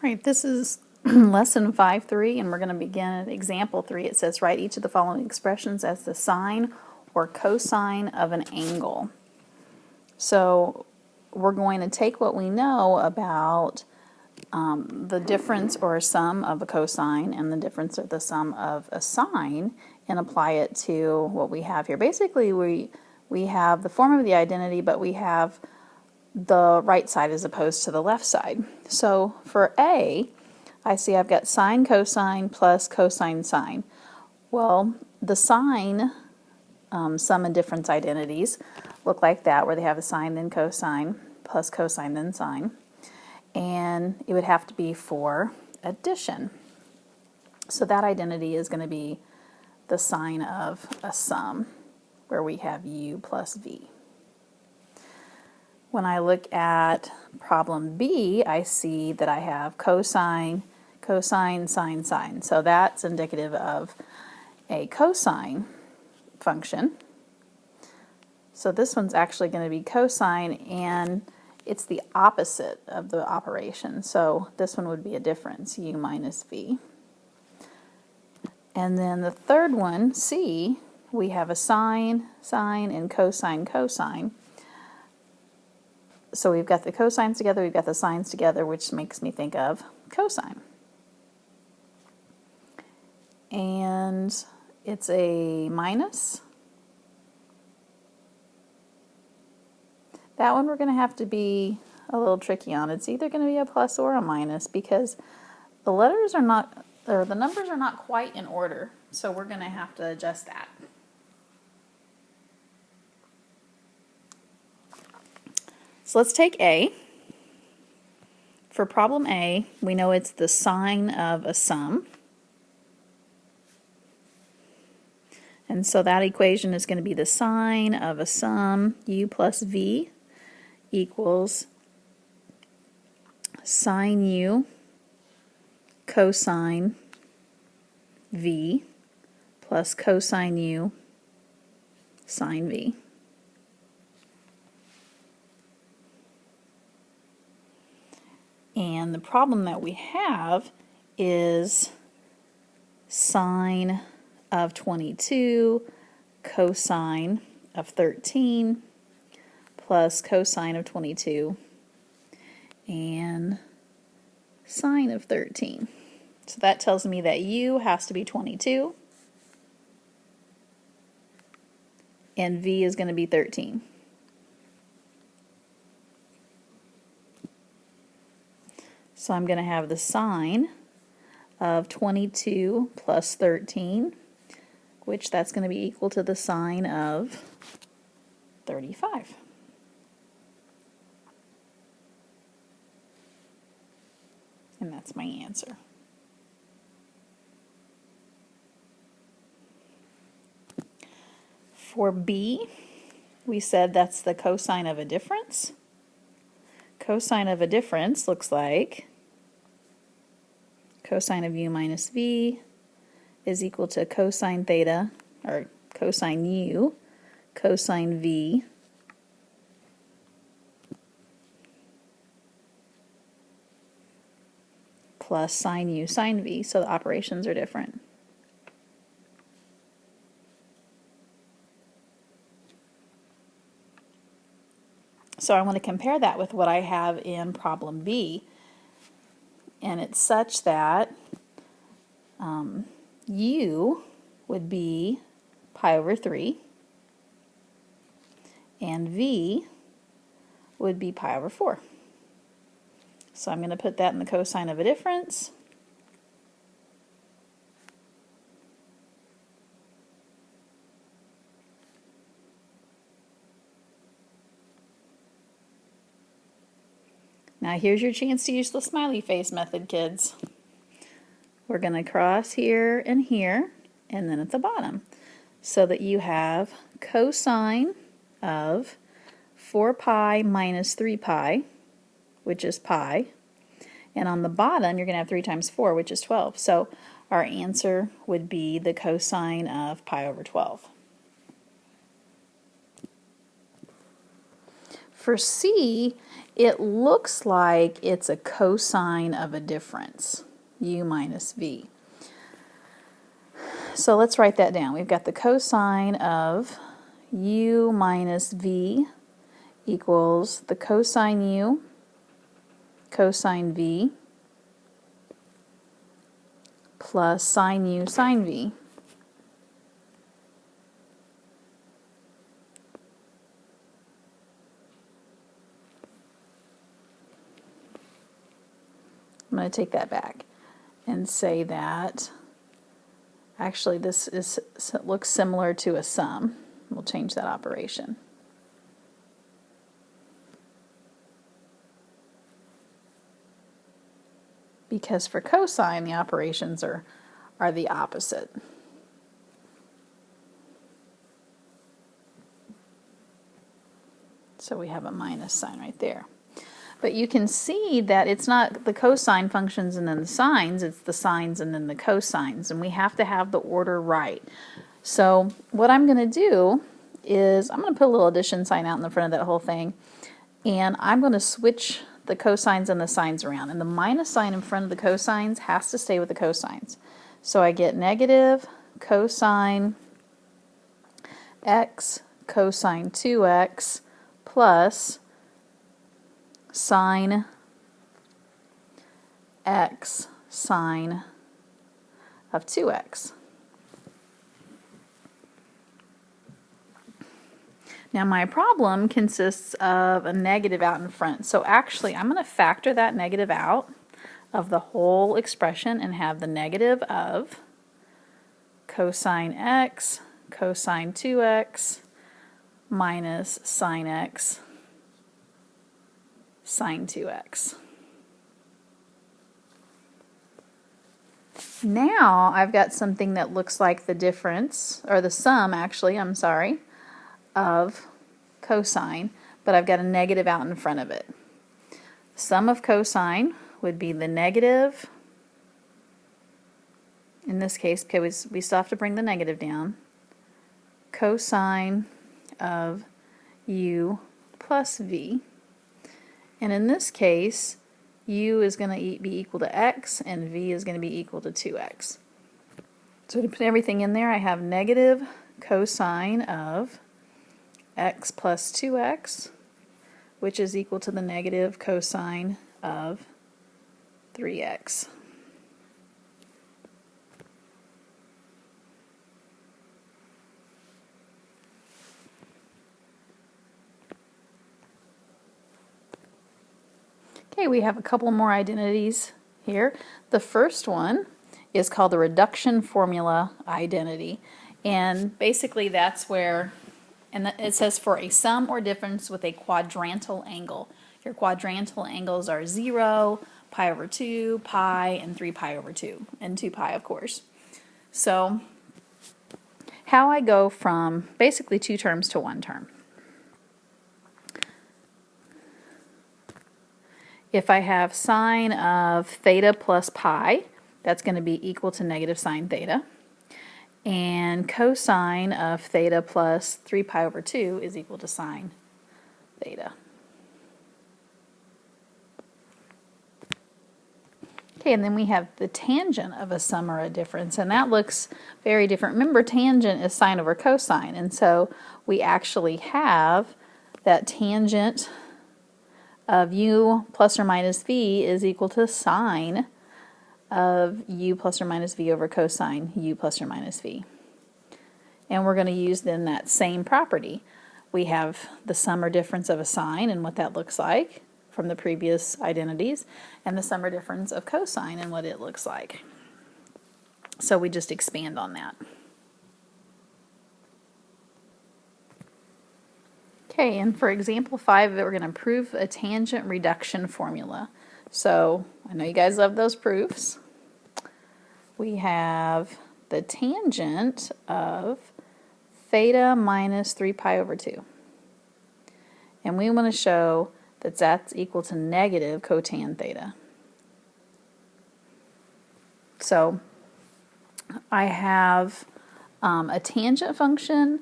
Right, this is lesson 5.3, and we're going to begin at example 3. It says, write each of the following expressions as the sine or cosine of an angle. So we're going to take what we know about the difference or sum of a cosine and the difference or the sum of a sine and apply it to what we have here. Basically, we have the form of the identity, but we have the right side as opposed to the left side. So for A, I see I've got sine cosine plus cosine sine. Well, the sine sum and difference identities look like that, where they have a sine then cosine plus cosine then sine. And it would have to be for addition. So that identity is going to be the sine of a sum, where we have u plus v. When I look at problem B, I see that I have cosine, cosine, sine, sine. So that's indicative of a cosine function. So this one's actually going to be cosine, and it's the opposite of the operation. So this one would be a difference, u minus v. And then the third one, C, we have a sine, sine, and cosine, cosine. So we've got the cosines together, we've got the sines together, which makes me think of cosine. And it's a minus. That one we're going to have to be a little tricky on. It's either going to be a plus or a minus because the letters are not, or the numbers are not quite in order. So we're going to have to adjust that. So let's take A. For problem A, we know it's the sine of a sum. And so that equation is going to be the sine of a sum, u plus v, equals sine u cosine v plus cosine u sine v. And the problem that we have is sine of 22 cosine of 13 plus cosine of 22 and sine of 13. So that tells me that u has to be 22 and v is going to be 13. So I'm going to have the sine of 22 plus 13, which that's going to be equal to the sine of 35. And that's my answer. For B, we said that's the cosine of a difference. Cosine of a difference looks like cosine of u minus v is equal to cosine theta, or cosine u, cosine v, plus sine u sine v, so the operations are different. So I want to compare that with what I have in problem B, and it's such that u would be pi over 3, and v would be pi over 4. So I'm going to put that in the cosine of a difference. Now here's your chance to use the smiley face method, kids. We're going to cross here, and then at the bottom, so that you have cosine of 4 pi minus 3 pi, which is pi, and on the bottom you're going to have 3 times 4, which is 12. So our answer would be the cosine of pi over 12. For C, it looks like it's a cosine of a difference, u minus v. So let's write that down. We've got the cosine of u minus v equals the cosine u, cosine v, plus sine u, sine v. I'm going to take that back and say that actually this looks similar to a sum. We'll change that operation. Because for cosine, the operations are the opposite. So we have a minus sign right there. But you can see that it's not the cosine functions and then the sines, it's the sines and then the cosines, and we have to have the order right. So what I'm going to do is I'm going to put a little addition sign out in the front of that whole thing, and I'm going to switch the cosines and the sines around, and the minus sign in front of the cosines has to stay with the cosines. So I get negative cosine x cosine 2x plus sine x sine of 2x. Now my problem consists of a negative out in front, so actually I'm going to factor that negative out of the whole expression and have the negative of cosine x cosine 2x minus sine x sine 2x. Now I've got something that looks like the difference, or the sum actually, I'm sorry, of cosine, but I've got a negative out in front of it. Sum of cosine would be the negative, in this case, because we still have to bring the negative down, cosine of u plus v. And in this case, u is going to be equal to x and v is going to be equal to 2x. So to put everything in there, I have negative cosine of x plus 2x, which is equal to the negative cosine of 3x. Okay, we have a couple more identities here. The first one is called the reduction formula identity, and basically that's where, and it says for a sum or difference with a quadrantal angle. Your quadrantal angles are 0, pi over 2, pi, and 3 pi over 2, and 2 pi of course. So how I go from basically two terms to one term. If I have sine of theta plus pi, that's going to be equal to negative sine theta. And cosine of theta plus 3 pi over 2 is equal to sine theta. Okay, and then we have the tangent of a sum or a difference, and that looks very different. Remember, tangent is sine over cosine, and so we actually have that tangent of u plus or minus v is equal to sine of u plus or minus v over cosine u plus or minus v. And we're going to use then that same property. We have the sum or difference of a sine and what that looks like from the previous identities, and the sum or difference of cosine and what it looks like. So we just expand on that. Okay, and for example 5 of it, we're going to prove a tangent reduction formula. So I know you guys love those proofs. We have the tangent of theta minus 3 pi over 2. And we want to show that that's equal to negative cotan theta. So I have a tangent function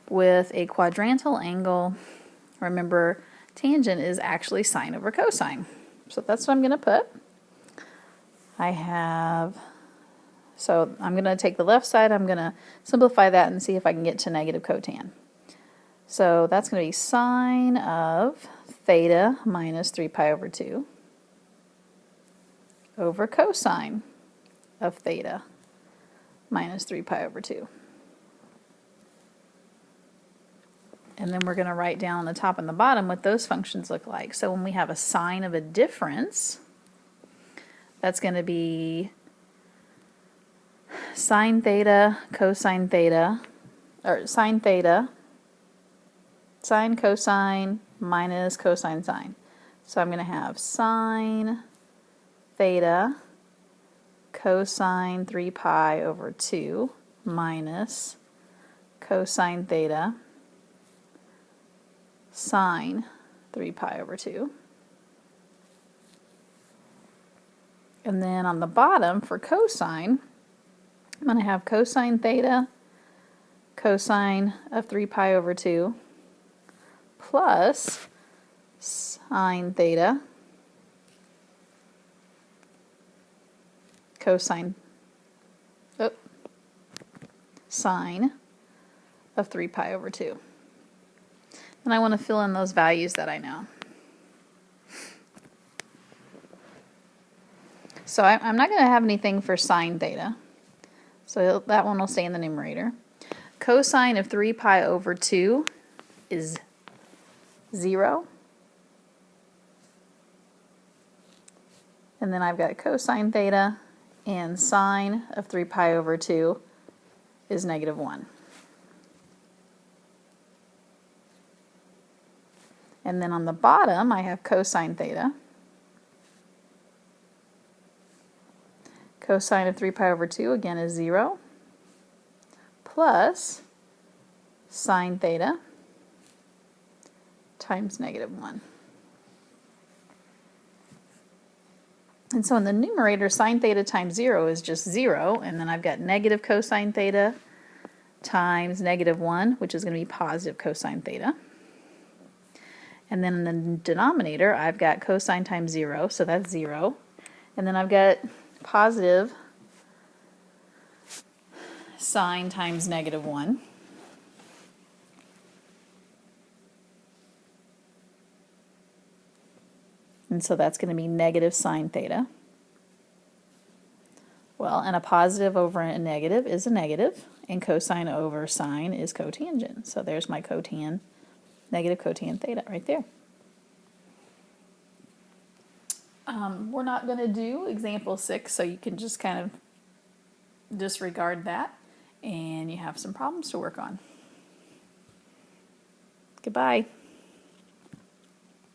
with a quadrantal angle. Remember, tangent is actually sine over cosine. So that's what I'm going to put. So I'm going to take the left side, I'm going to simplify that and see if I can get to negative cotan. So that's going to be sine of theta minus 3 pi over 2 over cosine of theta minus 3 pi over 2. And then we're going to write down on the top and the bottom what those functions look like. So when we have a sign of a difference, that's going to be sine theta, cosine theta, or sine theta, sine cosine minus cosine sine. So I'm going to have sine theta cosine 3 pi over 2 minus cosine theta sine 3 pi over 2. And then on the bottom for cosine, I'm going to have cosine theta cosine of 3 pi over 2 plus sine theta cosine sine of 3 pi over 2. And I want to fill in those values that I know. So I'm not going to have anything for sine theta. So that one will stay in the numerator. Cosine of 3 pi over 2 is 0. And then I've got cosine theta, and sine of 3 pi over 2 is negative 1. And then on the bottom, I have cosine theta. Cosine of 3 pi over 2, again, is 0, plus sine theta times negative 1. And so in the numerator, sine theta times 0 is just 0, and then I've got negative cosine theta times negative 1, which is going to be positive cosine theta. And then in the denominator, I've got cosine times 0, so that's 0. And then I've got positive sine times negative 1. And so that's going to be negative sine theta. Well, and a positive over a negative is a negative, and cosine over sine is cotangent. So there's my cotan, negative cotan theta right there. We're not going to do example 6, so you can just kind of disregard that, and you have some problems to work on. Goodbye.